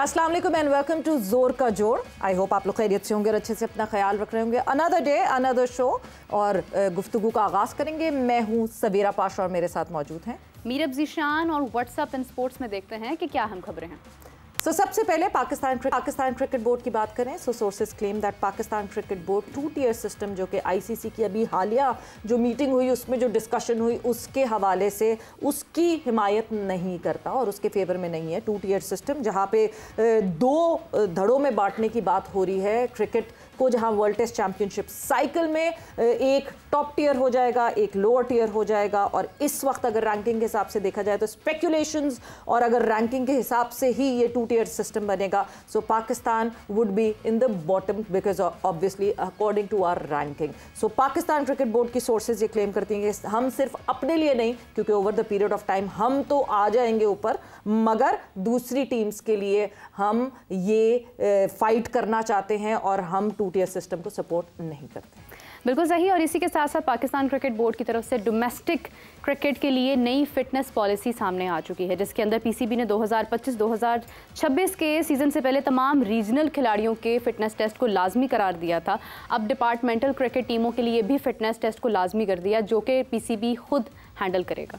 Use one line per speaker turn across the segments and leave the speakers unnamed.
अस्सलाम वालेकुम and welcome to जोर का जोड़। आई होप आप लोग खैरियत से होंगे और अच्छे से अपना ख्याल रख रहे होंगे। अनदर डे अनदर शो और गुफ्तगू का आगाज़ करेंगे। मैं हूँ सबीरा पाशा और मेरे साथ मौजूद हैं
मीरब ज़ीशान। और व्हाट्सएप एंड स्पोर्ट्स में देखते हैं कि क्या अहम खबरें हैं।
सबसे पहले पाकिस्तान क्रिकेट बोर्ड की बात करें। Sources claim that Pakistan cricket board 2-tier system जो कि आईसीसी की अभी हालिया जो मीटिंग हुई उसमें जो डिस्कशन हुई उसके हवाले से उसकी हिमायत नहीं करता और उसके फेवर में नहीं है 2-tier सिस्टम, जहां पे दो धड़ों में बांटने की बात हो रही है क्रिकेट को, जहां वर्ल्ड टेस्ट चैंपियनशिप साइकिल में एक टॉप टियर हो जाएगा, एक लोअर टियर हो जाएगा। और इस वक्त अगर रैंकिंग के हिसाब से देखा जाए तो स्पेकुलेशंस, और अगर रैंकिंग के हिसाब से ही ये 2-tier सिस्टम बनेगा so Pakistan would be in the bottom because obviously according to our ranking. So Pakistan cricket board की सोर्सेज ये क्लेम करती हैं कि हम सिर्फ अपने लिए नहीं, क्योंकि over the period of time हम तो आ जाएंगे ऊपर, मगर दूसरी टीम्स के लिए हम ये फाइट करना चाहते हैं और हम 2-tier सिस्टम को सपोर्ट नहीं करते।
बिल्कुल सही। और इसी के साथ साथ पाकिस्तान क्रिकेट बोर्ड की तरफ से डोमेस्टिक क्रिकेट के लिए नई फिटनेस पॉलिसी सामने आ चुकी है, जिसके अंदर पीसीबी ने 2025-2026 के सीज़न से पहले तमाम रीजनल खिलाड़ियों के फिटनेस टेस्ट को लाजमी करार दिया था। अब डिपार्टमेंटल क्रिकेट टीमों के लिए भी फिटनेस टेस्ट को लाजमी कर दिया, जो कि पीसीबी खुद हैंडल करेगा।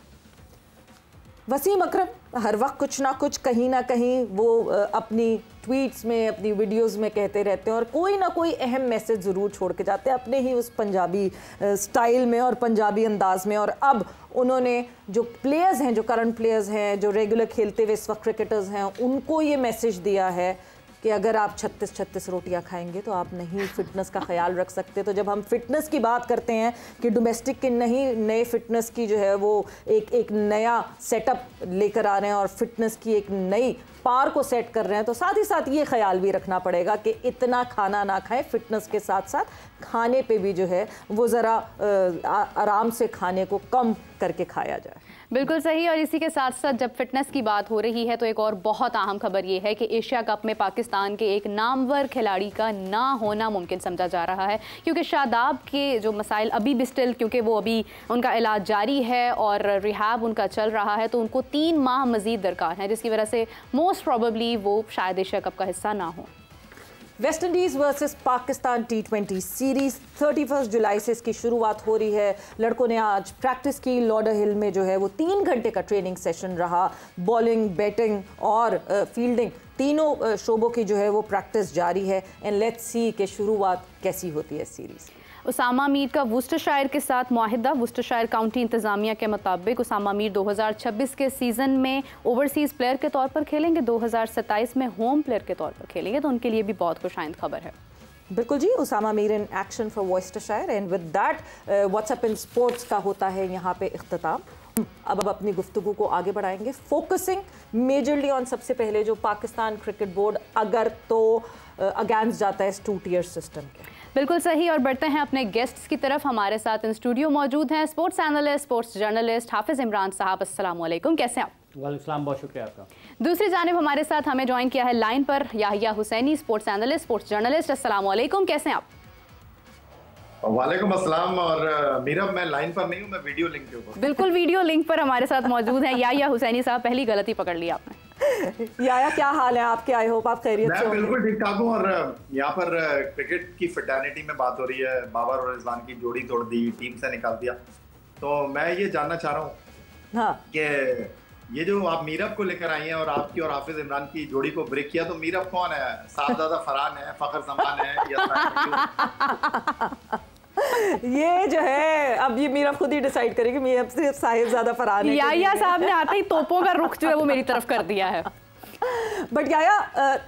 वसीम अकरम हर वक्त कुछ ना कुछ कहीं ना कहीं वो अपनी ट्वीट्स में, अपनी वीडियोस में कहते रहते हैं और कोई ना कोई अहम मैसेज ज़रूर छोड़ के जाते हैं अपने ही उस पंजाबी स्टाइल में और पंजाबी अंदाज में। और अब उन्होंने जो प्लेयर्स हैं, जो करंट प्लेयर्स हैं, जो रेगुलर खेलते हुए इस वक्त क्रिकेटर्स हैं, उनको ये मैसेज दिया है कि अगर आप 36 रोटियां खाएंगे तो आप नहीं फिटनेस का ख्याल रख सकते। तो जब हम फिटनेस की बात करते हैं कि डोमेस्टिक के नहीं नए फिटनेस की जो है वो एक नया सेटअप लेकर आ रहे हैं और फिटनेस की एक नई पार को सेट कर रहे हैं, तो साथ ही साथ ये ख्याल भी रखना पड़ेगा कि इतना खाना ना खाएं, फिटनेस के साथ साथ खाने पे भी जो है वो ज़रा आराम से खाने को कम करके खाया जाए।
बिल्कुल सही। और इसी के साथ साथ जब फिटनेस की बात हो रही है तो एक और बहुत अहम खबर ये है कि एशिया कप में पाकिस्तान के एक नामवर खिलाड़ी का ना होना मुमकिन समझा जा रहा है, क्योंकि शादाब के जो मसाइल अभी भी स्टिल, क्योंकि वो अभी उनका इलाज जारी है और रिहाब उनका चल रहा है, तो उनको 3 माह मजीद दरकार है, जिसकी वजह से मोस्ट प्रॉबेबली वो शायद एशिया कप का हिस्सा ना हो।
West Indies versus Pakistan T20 series 31 जुलाई से इसकी शुरुआत हो रही है। लड़कों ने आज प्रैक्टिस की लॉडर हिल में, जो है वो 3 घंटे का ट्रेनिंग सेशन रहा। बॉलिंग, बैटिंग और फील्डिंग तीनों शोबों की जो है वो प्रैक्टिस जारी है। एंड लेट्स सी कि शुरुआत कैसी होती है सीरीज़।
उसामा मीर का वुस्टरशायर के साथ मुआहिदा। वुस्टरशायर काउंटी इंतज़ामिया के मुताबिक उसामा मीर 2026 के सीज़न में ओवरसीज़ प्लेयर के तौर पर खेलेंगे, 2027 में होम प्लेयर के तौर पर खेलेंगे, तो उनके लिए भी बहुत खुशाइंद खबर है।
बिल्कुल जी, Usama Mir in action for Worcestershire. And with that what's up in sports का होता है यहाँ पे इख्तिताम। अब अपनी गुफ्तगू को आगे बढ़ाएंगे, फोकसिंग मेजरली ऑन सबसे पहले जो पाकिस्तान क्रिकेट बोर्ड अगर तो अगेंस्ट जाता है इस 2-tier सिस्टम के।
बिल्कुल सही। और बढ़ते हैं अपने गेस्ट्स की तरफ। हमारे साथ इन स्टूडियो मौजूद हैं स्पोर्ट्स एनालिस्ट, स्पोर्ट्स जर्नलिस्ट हाफिज़ इमरान साहब। अस्सलाम वालेकुम, कैसे हैं आप?
वालेकुम, बहुत शुक्रिया आपका।
दूसरी जानिब हमारे साथ हमें ज्वाइन किया है लाइन पर Yahya Hussaini, sports analyst, sports journalist. अस्सलाम वालेकुम, कैसे हैं आप?
वालेकुम अस्सलाम। और मीरब, मैं लाइन पर नहीं हूँ, मैं वीडियो लिंक के ऊपर।
बिल्कुल, वीडियो लिंक पर हमारे साथ मौजूद हैं याहिया हुसैनी साहब। पहली गलती पकड़ ली आपने।
याया, क्या हाल है आपके? आई होप आप खैरियत से
मैं बिल्कुल ठीक ठाक हूँ। और यहाँ पर क्रिकेट की फ्रेटर्निटी में बात हो रही है। बाबर और रिजवान की जोड़ी तोड़ दी, टीम से निकाल दिया। तो मैं ये जानना चाह रहा हूँ
हाँ
कि ये जो आप मीरब को लेकर आई हैं और आपकी और हाफिज इमरान की जोड़ी को ब्रेक किया, तो मीरब कौन है? साहबजादा फरहान है, फखर जमान है या
ये जो है अब ये मीरा खुद ही डिसाइड करेगी। मीरा सिर्फ साहिबजादा फरहान है।
याया साहब ने आते ही तोपों का रुख जो है वो मेरी तरफ कर दिया है।
बट याया,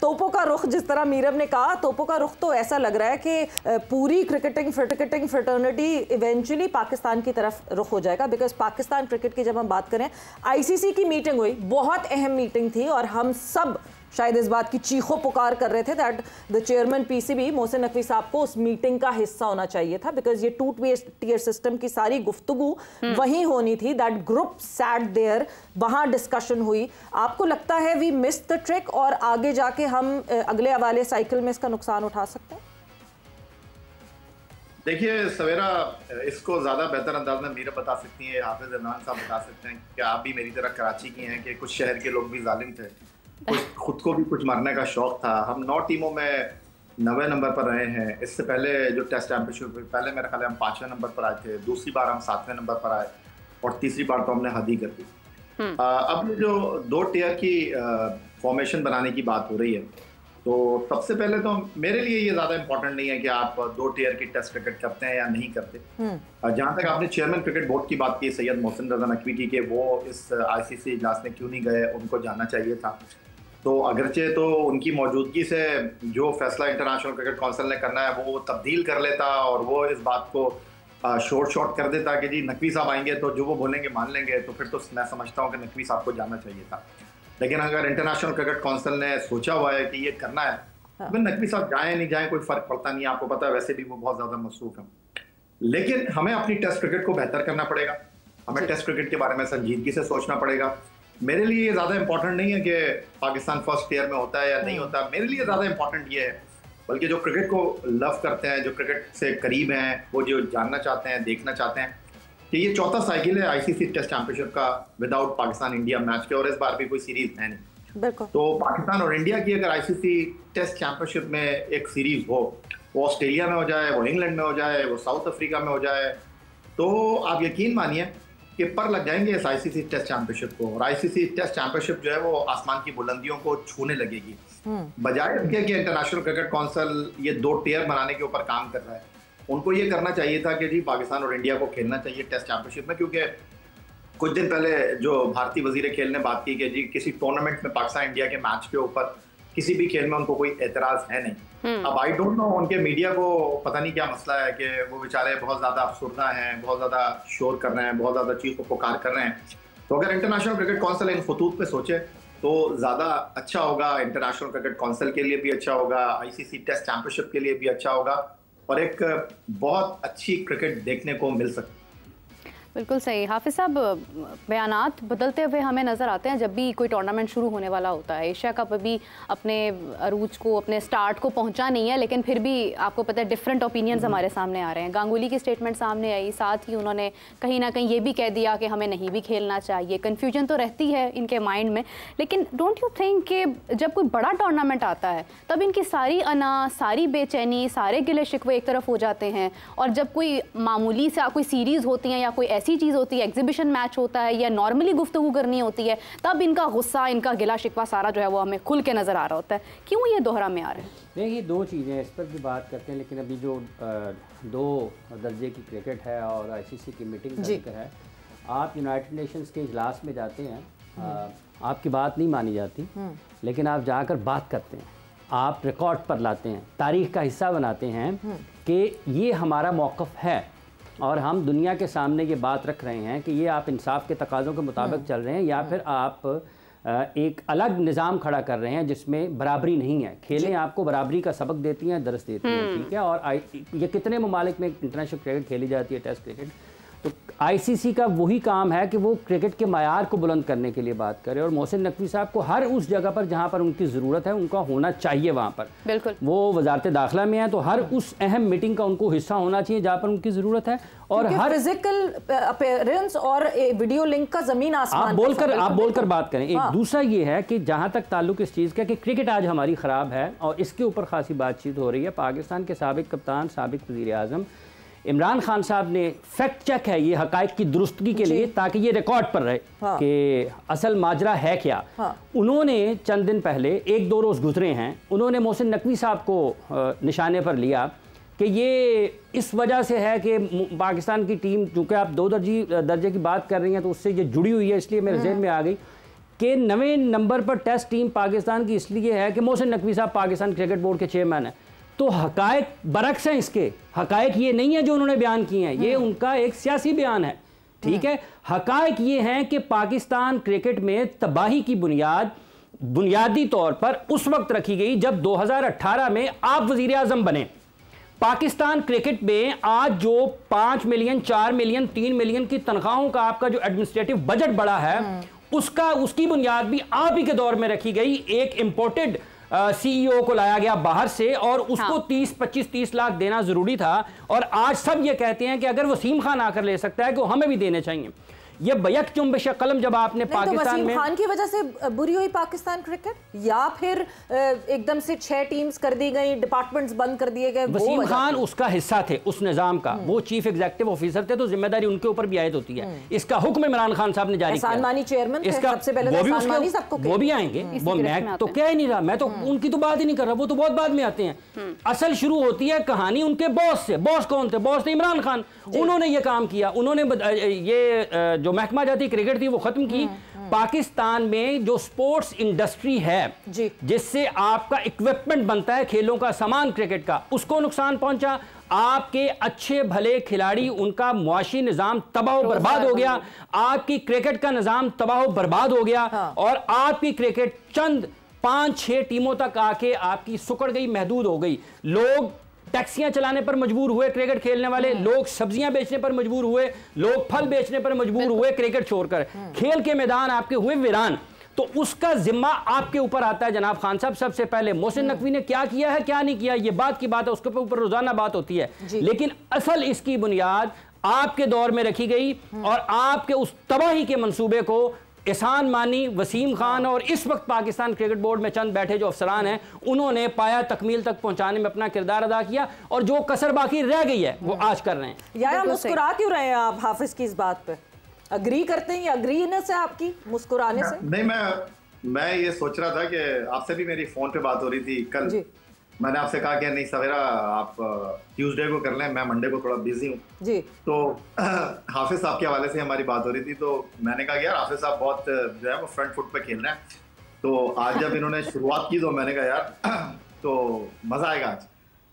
तोपों का रुख जिस तरह मीरब ने कहा, तोपों का रुख तो ऐसा लग रहा है कि पूरी क्रिकेटिंग फ्रेटर्निटी इवेंचुअली पाकिस्तान की तरफ रुख हो जाएगा। बिकॉज पाकिस्तान क्रिकेट की जब हम बात करें, आईसीसी की मीटिंग हुई, बहुत अहम मीटिंग थी और हम सब शायद इस बात की चीखों पुकार कर रहे थे that the chairman PCB Mohsin Naqvi साहब को उस मीटिंग का हिस्सा होना चाहिए था, बिकॉज ये 2-tier सिस्टम की सारी गुफ्तगू वहीं होनी थी। दैट ग्रुप सैट देयर, वहां डिस्कशन हुई। आपको लगता है वी मिस द ट्रिक और आगे जाके हम अगले हवाले साइकिल में इसका नुकसान उठा सकते हैं?
देखिए सवेरा, इसको ज़्यादा बेहतर अंदाज में मीरा बता सकती हैं, हाफिज इमरान साहब बता सकते हैं कि आप भी मेरी तरह कराची की हैं कि कुछ शहर के लोग भी जालिम थे। खुद को भी कुछ मरने का शौक था। हम 9 टीमों में 9वें नंबर पर रहे हैं। इससे पहले जो टेस्ट चैंपियनशिप पहले मेरे ख्याल हम 5वें नंबर पर आए थे, दूसरी बार हम 7वें नंबर पर आए और तीसरी बार तो हमने हद ही कर दी। अब जो 2 टियर की फॉर्मेशन बनाने की बात हो रही है, तो सबसे पहले तो मेरे लिए ये ज्यादा इंपॉर्टेंट नहीं है कि आप 2 टियर की टेस्ट क्रिकेट करते हैं या नहीं करते। जहां तक आपने चेयरमैन क्रिकेट बोर्ड की बात की सैयद मोहसिन रजा नकवी की, कि वो इस आईसीसी इजलास में क्यों नहीं गए, उनको जाना चाहिए था। तो अगरचे तो उनकी मौजूदगी से जो फैसला इंटरनेशनल क्रिकेट काउंसिल ने करना है वो तब्दील कर लेता और वो इस बात को शॉर्ट कर देता कि जी नकवी साहब आएंगे तो जो वो बोलेंगे मान लेंगे, तो फिर तो मैं समझता हूँ कि नकवी साहब को जाना चाहिए था। लेकिन अगर इंटरनेशनल क्रिकेट काउंसिल ने सोचा हुआ है कि ये करना है, तो नकवी साहब जाए नहीं जाए कोई फर्क पड़ता नहीं, आपको पता है वैसे भी वो बहुत ज्यादा मसरूफ है। लेकिन हमें अपनी टेस्ट क्रिकेट को बेहतर करना पड़ेगा, हमें टेस्ट क्रिकेट के बारे में संजीदगी से सोचना पड़ेगा। मेरे लिए ये ज्यादा इंपॉर्टेंट नहीं है कि पाकिस्तान फर्स्ट टियर में होता है या नहीं होता। मेरे लिए ज्यादा इंपॉर्टेंट ये है, बल्कि जो क्रिकेट को लव करते हैं, जो क्रिकेट से करीब हैं, वो जो जानना चाहते हैं, देखना चाहते हैं कि ये 4था साइकिल है आईसीसी टेस्ट चैंपियनशिप का विदाउट पाकिस्तान इंडिया मैच के, और इस बार भी कोई सीरीज है नहीं। तो पाकिस्तान और इंडिया की अगर आईसीसी टेस्ट चैंपियनशिप में एक सीरीज हो, वो ऑस्ट्रेलिया में हो जाए, वो इंग्लैंड में हो जाए, वो साउथ अफ्रीका में हो जाए, तो आप यकीन मानिए कि पर लग जाएंगे इस आईसीसी टेस्ट चैंपियनशिप को। और आईसीसी टेस्ट चैंपियनशिप जो है वो आसमान की बुलंदियों को छूने लगेगी। बजाय इसके कि इंटरनेशनल क्रिकेट काउंसिल ये 2 टियर बनाने के ऊपर काम कर रहा है, उनको ये करना चाहिए था कि जी पाकिस्तान और इंडिया को खेलना चाहिए टेस्ट चैंपियनशिप में। क्योंकि कुछ दिन पहले जो भारतीय वजीर खेल ने बात की कि जी किसी टूर्नामेंट में पाकिस्तान इंडिया के मैच के ऊपर किसी भी खेल में उनको कोई एतराज है नहीं। अब आई डोंट नो उनके मीडिया को पता नहीं क्या मसला है कि वो बेचारे बहुत ज्यादा अफसुर्दा हैं, बहुत ज्यादा शोर कर रहे हैं, बहुत ज्यादा चीज को पुकार कर रहे हैं। तो अगर इंटरनेशनल क्रिकेट काउंसिल इन खतूत पे सोचे तो ज्यादा अच्छा होगा, इंटरनेशनल क्रिकेट काउंसिल के लिए भी अच्छा होगा, आईसीसी टेस्ट चैंपियनशिप के लिए भी अच्छा होगा, और एक बहुत अच्छी क्रिकेट देखने को मिल सकती है।
बिल्कुल सही। हाफिज साहब, बयानात बदलते हुए हमें नज़र आते हैं जब भी कोई टूर्नामेंट शुरू होने वाला होता है। एशिया कप अभी अपने अरूज को, अपने स्टार्ट को पहुंचा नहीं है, लेकिन फिर भी आपको पता है डिफरेंट ओपिनियंस हमारे सामने आ रहे हैं। गांगुली की स्टेटमेंट सामने आई, साथ ही उन्होंने कहीं ना कहीं ये भी कह दिया कि हमें नहीं भी खेलना चाहिए। कन्फ्यूजन तो रहती है इनके माइंड में, लेकिन डोंट यू थिंक कि जब कोई बड़ा टूर्नामेंट आता है तब इनकी सारी अना, सारी बेचैनी, सारे गिले शिकवे एक तरफ हो जाते हैं, और जब कोई मामूली सा कोई सीरीज़ होती है या कोई ऐसी चीज़ होती है, एग्जीबिशन मैच होता है या नॉर्मली गुफ्तगू करनी होती है, तब इनका गुस्सा, इनका गिला शिकवा सारा जो है वो हमें खुल के नज़र आ रहा होता है। क्यों ये दोहरा में आ रहे हैं?
देखिए, 2 चीज़ें इस पर भी बात करते हैं, लेकिन अभी जो 2 दर्जे की क्रिकेट है और आईसीसी की मीटिंग का जिक्र है, आप यूनाइटेड नेशंस के इजलास में जाते हैं, आपकी बात नहीं मानी जाती, लेकिन आप जाकर बात करते हैं, आप रिकॉर्ड पर लाते हैं, तारीख का हिस्सा बनाते हैं कि ये हमारा मौक़िफ़ है और हम दुनिया के सामने ये बात रख रहे हैं कि ये आप इंसाफ के तकाज़ों के मुताबिक चल रहे हैं या फिर आप एक अलग निज़ाम खड़ा कर रहे हैं जिसमें बराबरी नहीं है। खेलें आपको बराबरी का सबक देती हैं, दर्स देती हैं, ठीक है। और ये कितने ममालिक में इंटरनेशनल क्रिकेट खेली जाती है, टेस्ट क्रिकेट। तो आईसीसी का वही काम है कि वो क्रिकेट के मयार को बुलंद करने के लिए बात करे, और मोहसिन नकवी साहब को हर उस जगह पर जहाँ पर उनकी ज़रूरत है उनका होना चाहिए वहाँ पर।
बिल्कुल, वो
वजारत दाखिला में है तो हर उस अहम मीटिंग का उनको हिस्सा होना चाहिए जहाँ पर उनकी ज़रूरत है। और हर
फिजिकल अपीयरेंस और वीडियो लिंक का ज़मीन आसमान।
आप बोलकर बात करें। एक दूसरा ये है कि जहाँ तक ताल्लुक इस चीज़ का कि क्रिकेट आज हमारी ख़राब है और इसके ऊपर खासी बातचीत हो रही है। पाकिस्तान के साबिक कप्तान, साबिक वज़ीर आज़म इमरान खान साहब ने फैक्ट चेक है ये हक़ाइक़ की दुरुस्तगी के लिए, ताकि ये रिकॉर्ड पर रहे कि असल माजरा है क्या। उन्होंने चंद दिन पहले 1-2 रोज़ गुजरे हैं, उन्होंने मोहसिन नकवी साहब को निशाने पर लिया कि ये इस वजह से है कि पाकिस्तान की टीम, चूँकि आप 2 दर्जे की बात कर रही हैं तो उससे ये जुड़ी हुई है, इसलिए मेरे ज़हन में आ गई कि 9वें नंबर पर टेस्ट टीम पाकिस्तान की इसलिए है कि मोहसिन नकवी साहब पाकिस्तान क्रिकेट बोर्ड के चेयरमैन हैं। तो हक़ाइक़ बरक्स हैं इसके, हक़ाइक़ ये नहीं है जो उन्होंने बयान किए हैं, ये उनका एक सियासी बयान है, ठीक है। हक़ाइक़ ये हैं कि पाकिस्तान क्रिकेट में तबाही की बुनियादी तौर पर उस वक्त रखी गई जब 2018 में आप वज़ीर आज़म बने। पाकिस्तान क्रिकेट में आज जो 5 मिलियन, 4 मिलियन, 3 मिलियन की तनख्वाहों का आपका जो एडमिनिस्ट्रेटिव बजट बढ़ा है, उसकी बुनियाद भी आप ही के दौर में रखी गई। एक इम्पोर्टेड सीईओ को लाया गया बाहर से और उसको 25-30 लाख देना जरूरी था, और आज सब ये कहते हैं कि अगर वसीम खान आकर ले सकता है तो हमें भी देने चाहिए। ये बैक जुम्बिश कलम जब आपने पाकिस्तान में,
खान की वजह से बुरी हुई पाकिस्तान क्रिकेट, या फिर एकदम से 6 टीम्स कर दी गई, डिपार्टमेंट्स बंद कर दिए गए?
वसीम खान उसका हिस्सा थे उस निजाम का, वो चीफ एग्जीक्यूटिव ऑफिसर थे, तो जिम्मेदारी उनके ऊपर भी आयद होती है। इसका हुक्म इमरान खान साहब ने जारी किया।
सानमानी चेयरमैन थे सबसे पहले,
वो भी आएंगे, वो मैं तो कह ही नहीं रहा, मैं तो उनकी तो बात ही नहीं कर रहा, वो तो बहुत बाद में आते हैं। असल शुरू होती है कहानी उनके बॉस से। बॉस कौन थे? बॉस थे इमरान खान। उन्होंने ये काम किया, उन्होंने ये जो महकमा जाती क्रिकेट थी वो खत्म की। पाकिस्तान में जो स्पोर्ट्स इंडस्ट्री है जिससे आपका इक्विपमेंट बनता है, खेलों का सामान क्रिकेट का, उसको नुकसान पहुंचा। आपके अच्छे भले खिलाड़ी, उनका मुआशी निजाम तबाह बर्बाद हो गया, आपकी क्रिकेट का निजाम तबाह बर्बाद हो गया, और आपकी क्रिकेट चंद 5-6 टीमों तक आके आपकी सुकड़ गई, महदूद हो गई। लोग टैक्सियां चलाने पर मजबूर हुए क्रिकेट खेलने वाले, लोग सब्जियां बेचने पर मजबूर हुए, लोग फल बेचने पर मजबूर हुए क्रिकेट छोड़कर। खेल के मैदान आपके हुए वीरान। तो उसका जिम्मा आपके ऊपर आता है जनाब खान साहब। सबसे पहले मोहसिन नकवी ने क्या किया है, क्या नहीं किया, ये बात की बात है, उसके ऊपर रोजाना बात होती है, लेकिन असल इसकी बुनियाद आपके दौर में रखी गई, और आपके उस तबाही के मंसूबे को एहसान मानी, वसीम खान और इस वक्त पाकिस्तान क्रिकेट बोर्ड में चंद बैठे जो अफसरान हैं, उन्होंने पाया तकमील तक पहुंचाने में अपना किरदार अदा किया, और जो कसर बाकी रह गई है वो आज कर रहे हैं।
यार मुस्कुरा क्यों रहे हैं आप हाफिज की इस बात पे? अग्री करते हैं या अग्रीनेस है आपकी मुस्कुराने से?
नहीं, मैं ये सोच रहा था कि आपसे भी मेरी फोन पे बात हो रही थी कल। मैंने आपसे कहा कि नहीं सवेरा आप ट्यूसडे को कर लें, मैं मंडे को थोड़ा बिजी हूँ जी। तो हाफिज साहब के हवाले से हमारी बात हो रही थी, तो मैंने कहा यार हाफिज साहब बहुत जो है वो फ्रंट फुट पे खेल रहे हैं, तो आज जब इन्होंने शुरुआत की तो मैंने कहा यार तो मजा आएगा आज।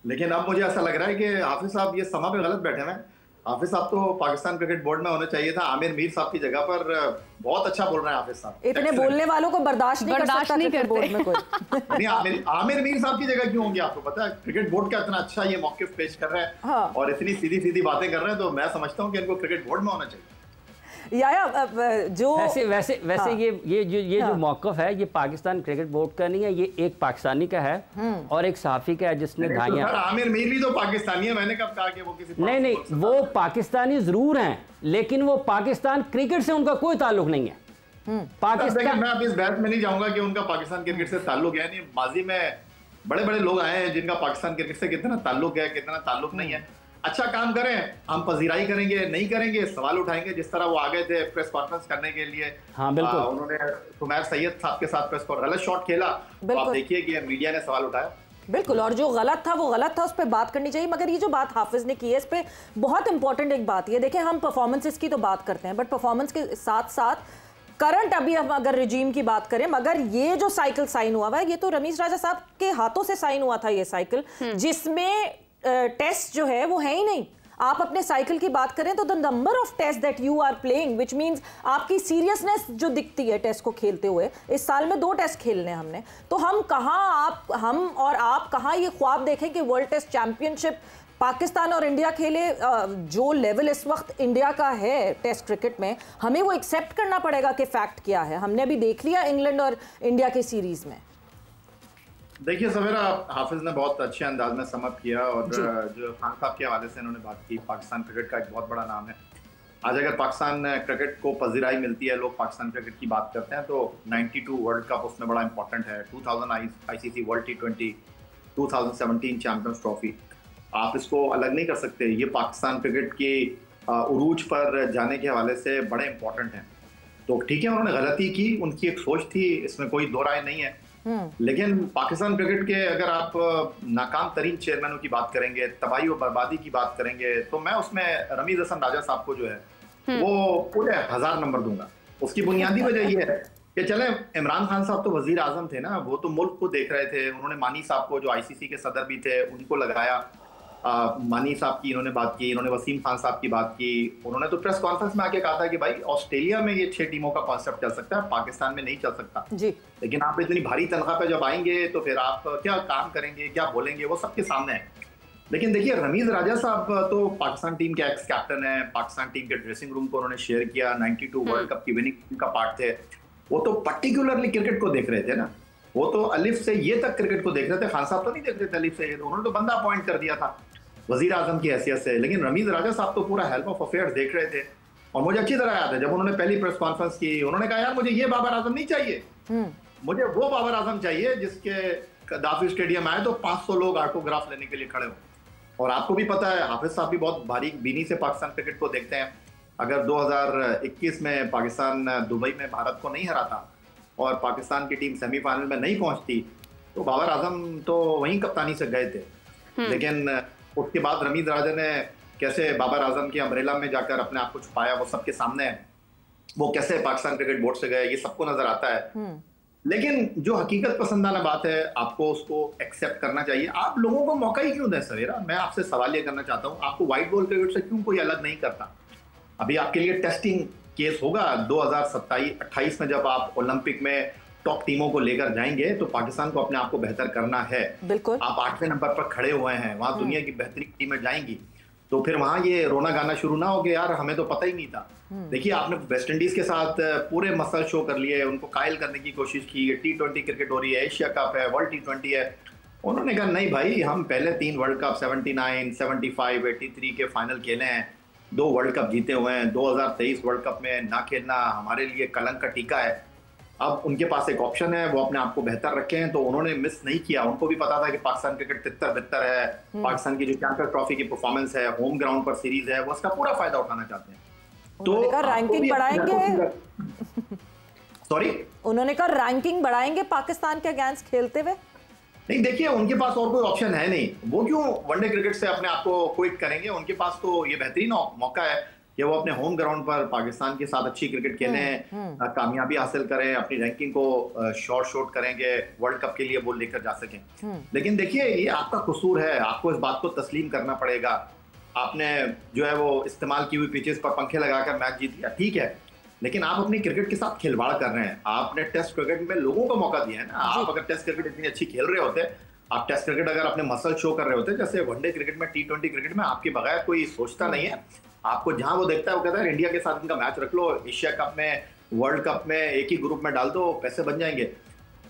लेकिन अब मुझे ऐसा लग रहा है कि हाफिज साहब ये समा पे गलत बैठे हुए हैं। हाफिज साहब तो पाकिस्तान क्रिकेट बोर्ड में होना चाहिए था, आमिर मीर साहब की जगह पर। बहुत अच्छा बोल रहे हैं हाफिज साहब।
इतने बोलने वालों को बर्दाश्त नहीं करते बोर्ड में कोई।
नहीं, आमिर मीर साहब की जगह क्यों होंगे? आपको पता है क्रिकेट बोर्ड का इतना अच्छा ये मौकिफ पेश कर रहे हैं और इतनी सीधी सीधी बातें कर रहे हैं, तो मैं समझता हूँ कि इनको क्रिकेट बोर्ड में होना चाहिए।
जो
वैसे ये जो मौक़िफ़ है ये पाकिस्तान क्रिकेट बोर्ड का नहीं है, ये एक पाकिस्तानी का है और एक सहाफ़ी का है जिसने घाइयाँ।
आमिर मीर भी तो पाकिस्तानी है, मैंने कब कहा कि वो किसी
नहीं, वो पाकिस्तानी जरूर हैं, लेकिन वो पाकिस्तान क्रिकेट से उनका कोई ताल्लुक नहीं है।
पाकिस्तान मैं अब इस बहस में नहीं जाऊंगा कि उनका पाकिस्तान क्रिकेट से ताल्लुक है नहीं। माजी में बड़े बड़े लोग आए हैं जिनका पाकिस्तान क्रिकेट से कितना ताल्लुक है, कितना ताल्लुक नहीं है। अच्छा काम करें, हम पजीराई करेंगे, नहीं करेंगे सवाल उठाएंगे। जिस तरह वो आ गए थे प्रेस कॉन्फ्रेंस करने के लिए,
हाँ बिल्कुल,
उन्होंने सुमैर सैयद साहब के साथ प्रेस कॉन्फ्रेंस गलत शॉट खेला, तो आप देखिए कि मीडिया ने सवाल उठाया।
बिल्कुल, और जो गलत था वो गलत था, उस पर बात करनी चाहिए। मगर ये जो बात हाफिज ने की है, इस पे बहुत इंपॉर्टेंट एक बात ये देखिए, हम परफॉर्मेंसेस की तो बात करते हैं, बट परफॉर्मेंस के साथ साथ करंट अभी हम अगर रिजीम की बात करें, मगर ये जो साइकिल साइन हुआ है, ये तो रमीज राजा साहब के हाथों से साइन हुआ था ये साइकिल, जिसमें टेस्ट जो है वो है ही नहीं। आप अपने साइकिल की बात करें तो the number of test that you are playing, which means आपकी सीरियसनेस जो दिखती है टेस्ट को खेलते हुए, इस साल में 2 टेस्ट खेलने हमने, तो हम और आप कहाँ ये ख्वाब देखें कि वर्ल्ड टेस्ट चैंपियनशिप पाकिस्तान और इंडिया खेले। जो लेवल इस वक्त इंडिया का है टेस्ट क्रिकेट में, हमें वो एक्सेप्ट करना पड़ेगा कि फैक्ट क्या है। हमने अभी देख लिया इंग्लैंड और इंडिया की सीरीज में।
देखिए सवेरा, हाफिज ने बहुत अच्छे अंदाज में समअप किया, और जो खान साहब के हवाले से इन्होंने बात की, पाकिस्तान क्रिकेट का एक बहुत बड़ा नाम है। आज अगर पाकिस्तान क्रिकेट को पजीराई मिलती है, लोग पाकिस्तान क्रिकेट की बात करते हैं, तो 92 वर्ल्ड कप उसमें बड़ा इंपॉर्टेंट है, 2000 ICC world T20, 2017 champions trophy, आप इसको अलग नहीं कर सकते। ये पाकिस्तान क्रिकेट के उरूज पर जाने के हवाले से बड़े इंपॉर्टेंट हैं। तो ठीक है, उन्होंने गलती की, उनकी एक सोच थी, इसमें कोई दो राय नहीं है। लेकिन पाकिस्तान क्रिकेट के अगर आप नाकाम तरीन चेयरमैनों की बात करेंगे, तबाही और बर्बादी की बात करेंगे, तो मैं उसमें रमीज हसन राजा साहब को जो है वो पूरे 1000 नंबर दूंगा। उसकी बुनियादी वजह ये है कि चले इमरान खान साहब तो वजीर आजम थे ना, वो तो मुल्क को देख रहे थे। उन्होंने मानी साहब को, जो ICC के सदर भी थे, उनको लगाया। मानी साहब की इन्होंने बात की, इन्होंने वसीम खान साहब की बात की। उन्होंने तो प्रेस कॉन्फ्रेंस में आके कहा था कि भाई ऑस्ट्रेलिया में ये 6 टीमों का कॉन्सेप्ट चल सकता है, पाकिस्तान में नहीं चल सकता जी। लेकिन आप इतनी भारी तनख्वाह पे जब आएंगे तो फिर आप क्या काम करेंगे, क्या बोलेंगे, वो सबके सामने है। लेकिन देखिए, रमीज राजा साहब तो पाकिस्तान टीम के एक्स कैप्टन है, पाकिस्तान टीम के ड्रेसिंग रूम को उन्होंने शेयर किया, 92 वर्ल्ड कप की विनिंग टीम का पार्ट थे। वो तो पर्टिकुलरली क्रिकेट को देख रहे थे ना, वो तो अलिफ से ये तक क्रिकेट को देख रहे थे। खान साहब तो नहीं देख रहे थे अलिफ से ये, उन्होंने तो बंदा अपॉइंट कर दिया था वजीर आजम की हैसियत से। लेकिन रमीज राजा साहब तो पूरा हेल्प ऑफ अफेयर्स देख रहे थे। और मुझे अच्छी तरह याद है जब उन्होंने पहली प्रेस कॉन्फ्रेंस की, उन्होंने कहा यार मुझे ये बाबर आजम नहीं चाहिए, मुझे वो बाबर आजम चाहिए जिसके कदाफी स्टेडियम आए तो 500 लोग ऑटोग्राफ लेने के लिए खड़े हो। और आपको भी पता है, हाफिज साहब भी बहुत बारीक बीनी से पाकिस्तान क्रिकेट को देखते हैं। अगर 2021 में पाकिस्तान दुबई में भारत को नहीं हराता और पाकिस्तान की टीम सेमीफाइनल में नहीं पहुंचती तो बाबर आजम तो वहीं कप्तानी से गए थे। लेकिन उसके बाद रमीज राजा ने कैसे बाबर आजम की अम्ब्रेला में जाकर अपने आप को छुपाया, वो सबके सामने है। वो कैसे पाकिस्तान क्रिकेट बोर्ड से गए, ये सबको नजर आता है। लेकिन जो हकीकत पसंदाना बात है, आपको उसको एक्सेप्ट करना चाहिए। आप लोगों को मौका ही क्यों दें सवेरा? मैं आपसे सवाल ये करना चाहता हूँ, आपको व्हाइट बॉल क्रिकेट से क्यों कोई अलग नहीं करता? अभी आपके लिए टेस्टिंग केस होगा 2027-28 में, जब आप ओलंपिक में टॉप टीमों को लेकर जाएंगे तो पाकिस्तान को अपने आप को बेहतर करना है।
बिल्कुल।
आप 8वें नंबर पर खड़े हुए हैं, वहां दुनिया की बेहतरीन टीमें जाएंगी, तो फिर वहां ये रोना गाना शुरू ना हो कि यार हमें तो पता ही नहीं था। देखिए, आपने वेस्ट इंडीज के साथ पूरे मसल शो कर लिए, उनको कायल करने की कोशिश की। T20 क्रिकेट हो रही है, एशिया कप है, वर्ल्ड T20 है। उन्होंने कहा नहीं भाई, हम पहले 3 वर्ल्ड कप 79, 75, 83 के फाइनल खेले हैं, 2 वर्ल्ड कप जीते हुए हैं। 2023 वर्ल्ड कप में ना खेलना हमारे लिए कलंक का टीका है। अब उनके पास एक ऑप्शन है, वो अपने आप को बेहतर रखे हैं, तो उन्होंने मिस नहीं किया। उनको भी पता था कि पाकिस्तान क्रिकेट तितर बितर है, पाकिस्तान की जो चैंपियंस ट्रॉफी की परफॉर्मेंस है, होम ग्राउंड पर सीरीज है, वो उसका पूरा फायदा उठाना चाहते हैं। तो
रैंकिंग बढ़ाएंगे,
सॉरी,
उन्होंने कहा रैंकिंग बढ़ाएंगे पाकिस्तान के अगेंस्ट खेलते हुए।
नहीं, देखिए उनके पास और कोई ऑप्शन है नहीं। वो क्यों वनडे क्रिकेट से अपने आप को क्विट करेंगे? उनके पास तो ये बेहतरीन मौका है कि वो अपने होम ग्राउंड पर पाकिस्तान के साथ अच्छी क्रिकेट खेलें, कामयाबी हासिल करें, अपनी रैंकिंग को शॉर्ट करेंगे, वर्ल्ड कप के लिए वो लेकर जा सकें। लेकिन देखिए, ये आपका कसूर है, आपको इस बात को तस्लीम करना पड़ेगा। आपने जो है वो इस्तेमाल की हुई पिचेस पर पंखे लगाकर मैच जीत लिया, ठीक है, लेकिन आप अपनी क्रिकेट के साथ खिलवाड़ कर रहे हैं। आपने टेस्ट क्रिकेट में लोगों को मौका दिया है ना। आप अगर टेस्ट क्रिकेट इतनी अच्छी खेल रहे होते, आप टेस्ट क्रिकेट अगर अपने मसल शो कर रहे होते, जैसे वनडे क्रिकेट में, T20 क्रिकेट में आपके बगैर कोई सोचता नहीं है। आपको जहां वो देखता है वो कहता है इंडिया के साथ इनका मैच रख लो, एशिया कप में, वर्ल्ड कप में एक ही ग्रुप में डाल दो, पैसे बन जाएंगे।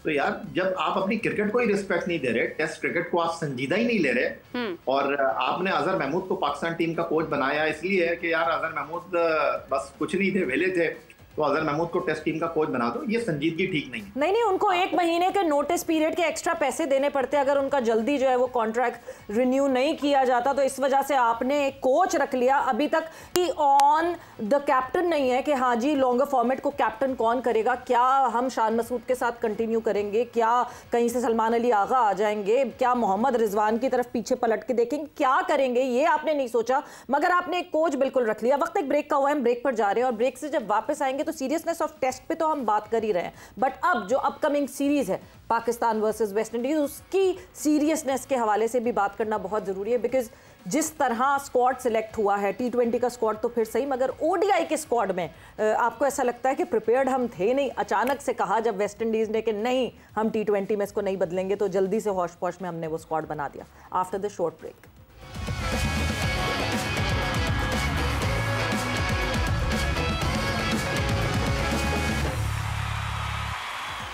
तो यार, जब आप अपनी क्रिकेट को ही रिस्पेक्ट नहीं दे रहे, टेस्ट क्रिकेट को आप संजीदा ही नहीं ले रहे, और आपने अजहर महमूद को पाकिस्तान टीम का कोच बनाया इसलिए है कि यार अजहर महमूद बस कुछ नहीं थे, वेले थे, तो अजहर महमूद को टेस्ट टीम का कोच बना दो, ये संजीदगी ठीक नहीं है।
नहीं, उनको 1 महीने के नोटिस पीरियड के एक्स्ट्रा पैसे देने पड़ते अगर उनका जल्दी जो है वो कॉन्ट्रैक्ट रिन्यू नहीं किया जाता। तो इस वजह से आपने एक कोच रख लिया, अभी तक कि ऑन द कैप्टन नहीं है कि हाँ जी लॉन्गर फॉर्मेट को कैप्टन कौन करेगा, क्या हम शान मसूद के साथ कंटिन्यू करेंगे, क्या कहीं से सलमान अली आगा आ जाएंगे, क्या मोहम्मद रिजवान की तरफ पीछे पलट के देखेंगे, क्या करेंगे, ये आपने नहीं सोचा, मगर आपने एक कोच बिल्कुल रख लिया। वक्त एक ब्रेक का हुआ है, ब्रेक पर जा रहे हैं, और ब्रेक से जब वापस आएंगे तो सीरियसनेस ऑफ टेस्ट पे तो हम बात कर ही रहे हैं, बट अब जो अपकमिंग सीरीज है पाकिस्तान वर्सेस वेस्ट इंडीज, उसकी सीरियसनेस के हवाले से भी बात करना बहुत जरूरी है। बिकॉज जिस तरह स्क्वाड सिलेक्ट हुआ है, T20 का स्क्वाड तो फिर सही, मगर ODI के स्क्वाड में आपको ऐसा लगता है कि प्रिपेयर्ड हम थे नहीं? अचानक से कहा जब वेस्ट इंडीज ने कि नहीं हम T20 में इसको नहीं बदलेंगे, तो जल्दी से होश पोश में हमने वो स्क्वाड बना दिया। After the short break.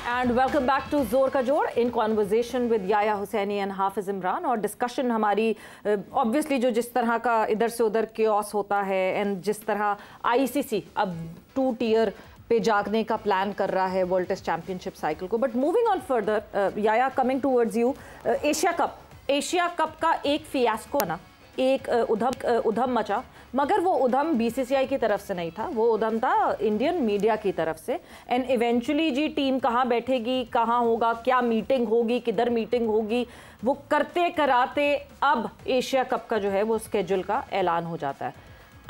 And welcome back to जोर का जोड़, in conversation with Yahya Husaini and Hafiz Imran. और डिस्कशन हमारी ऑब्वियसली जो जिस तरह का इधर से उधर क्योस होता है, एंड जिस तरह ICC अब 2 टियर पे जागने का प्लान कर रहा है वर्ल्ड टेस्ट चैंपियनशिप साइकिल को। But moving on further, Yahya coming towards you, Asia cup का एक फियास्को बना, एक उधम मचा, मगर वो उधम BCCI की तरफ से नहीं था, वो उधम था इंडियन मीडिया की तरफ से। एंड इवेंचुअली जी टीम कहाँ बैठेगी, कहाँ होगा, क्या मीटिंग होगी, किधर मीटिंग होगी, वो करते कराते अब एशिया कप का जो है वो स्केड्यूल का ऐलान हो जाता है।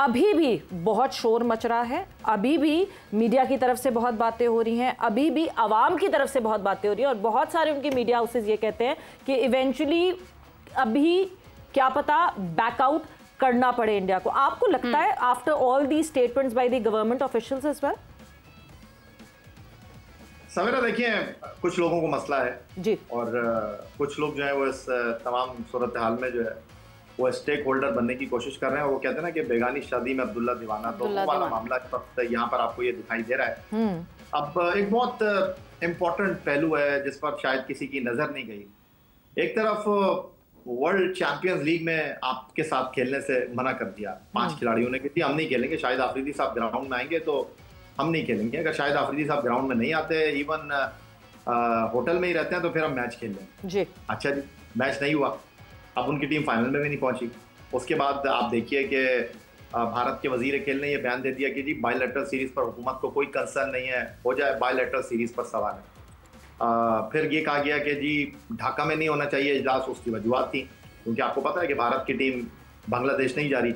अभी भी बहुत शोर मच रहा है, अभी भी मीडिया की तरफ से बहुत बातें हो रही हैं, अभी भी आवाम की तरफ से बहुत बातें हो रही हैं, और बहुत सारे उनके मीडिया हाउसेज ये कहते हैं कि इवेंचुअली अभी क्या पता बैकआउट करना पड़े इंडिया को। आपको लगता है after all the statements by the government officials as well?
Savera, देखिए कुछ लोगों को मसला है
जी,
और कुछ लोग जो है वो इस तमाम सूरत हाल में जो है वो स्टेक होल्डर बनने की कोशिश कर रहे हैं। वो कहते हैं ना कि बेगानी शादी में अब्दुल्ला दीवाना, तो वो वाला मामला इस वक्त यहाँ पर आपको ये दिखाई दे रहा है। अब एक बहुत इम्पोर्टेंट पहलू है जिस पर शायद किसी की नजर नहीं गई। एक तरफ वर्ल्ड चैंपियंस लीग में आपके साथ खेलने से मना कर दिया 5 खिलाड़ियों ने कि हम नहीं खेलेंगे, शाहिद आफरीदी साहब ग्राउंड में आएंगे तो हम नहीं खेलेंगे। अगर शाहिद आफरीदी साहब ग्राउंड में नहीं आते, इवन होटल में ही रहते हैं, तो फिर हम मैच खेल लें जी। अच्छा जी, मैच नहीं हुआ, अब उनकी टीम फाइनल में भी नहीं पहुंची। उसके बाद आप देखिए कि भारत के वजीर खेल ने यह बयान दे दिया कि जी बायलैटरल सीरीज पर हुकूमत को कोई कंसर्न नहीं है, हो जाए बायलैटरल सीरीज पर सवाल है। फिर ये कहा गया कि जी ढाका में नहीं होना चाहिए इजलास, उसकी वजूहत थी क्योंकि आपको पता है कि भारत की टीम बांग्लादेश नहीं जा रही,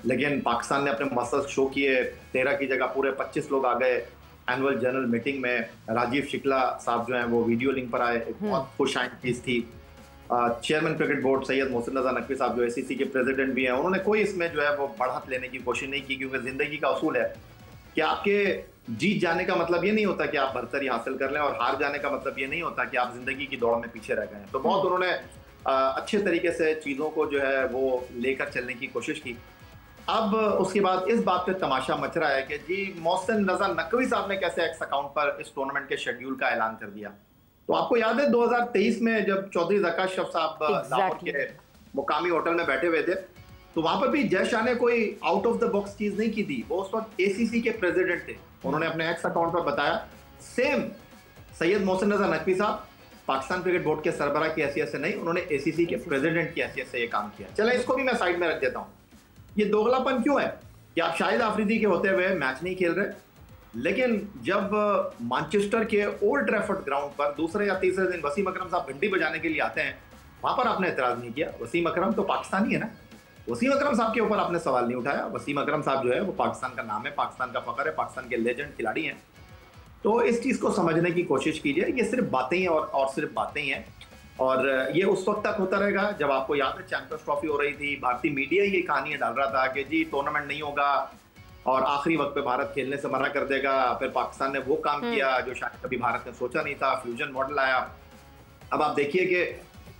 लेकिन पाकिस्तान ने अपने मसल्स शो किए, 13 की जगह पूरे 25 लोग आ गए एनुअल जनरल मीटिंग में। राजीव शुक्ला साहब जो हैं वो वीडियो लिंक पर आए, एक बहुत खुश आइंद चीज़ थी। Chairman cricket board Syed Mohsin Raza Naqvi sahab जो ACC के प्रेसिडेंट भी हैं, उन्होंने कोई इसमें जो है वो बढ़त लेने की कोशिश नहीं की, क्योंकि ज़िंदगी का उसूल है कि आपके जीत जाने का मतलब ये नहीं होता कि आप बरतरी हासिल कर लें, और हार जाने का मतलब ये नहीं होता कि आप जिंदगी की दौड़ में पीछे रह गए। तो बहुत उन्होंने अच्छे तरीके से चीज़ों को जो है वो लेकर चलने की कोशिश की। अब उसके बाद इस बात पे तमाशा मच रहा है कि जी मोहसिन रजा नकवी साहब ने कैसे एक्स अकाउंट पर इस टूर्नामेंट के शेड्यूल का ऐलान कर दिया। तो आपको याद है 2023 में जब चौधरी ज़का अशरफ साहब लाहौर के मुकामी होटल में बैठे हुए थे, तो वहां पर भी जय शाह ने कोई आउट ऑफ द बॉक्स चीज नहीं की थी। वो उस वक्त ACC के प्रेसिडेंट थे, उन्होंने अपने एक्स अकाउंट पर बताया सेम सैयद मोहसिन रजा नकवी साहब पाकिस्तान क्रिकेट बोर्ड के सरबराह की हैसियत से नहीं, उन्होंने ACC के प्रेसिडेंट की हैसियत से ये काम किया। चले इसको भी मैं साइड में रख देता हूँ। ये दोगलापन क्यों है कि आप शाहिद आफरीदी के होते हुए मैच नहीं खेल रहे, लेकिन जब मैनचेस्टर के ओल्ड ट्रैफर्ड ग्राउंड पर दूसरे या तीसरे दिन वसीम अकरम साहब घंटी बजाने के लिए आते हैं, वहां पर आपने एतराज नहीं किया। वसीम अकरम तो पाकिस्तानी है ना, वसीम अकरम साहब के ऊपर आपने सवाल नहीं उठाया। वसीम अकरम साहब जो है वो पाकिस्तान का नाम है, पाकिस्तान का फख्र है, पाकिस्तान के लेजेंड खिलाड़ी हैं। तो इस चीज़ को समझने की कोशिश कीजिए, ये सिर्फ बातें ही और सिर्फ बातें ही हैं, और ये उस वक्त तक होता रहेगा। जब आपको याद है चैंपियंस ट्रॉफी हो रही थी, भारतीय मीडिया ये कहानी डाल रहा था कि जी टूर्नामेंट नहीं होगा और आखिरी वक्त पे भारत खेलने से मना कर देगा। फिर पाकिस्तान ने वो काम किया जो शायद कभी भारत ने सोचा नहीं था, फ्यूजन मॉडल आया। अब आप देखिए कि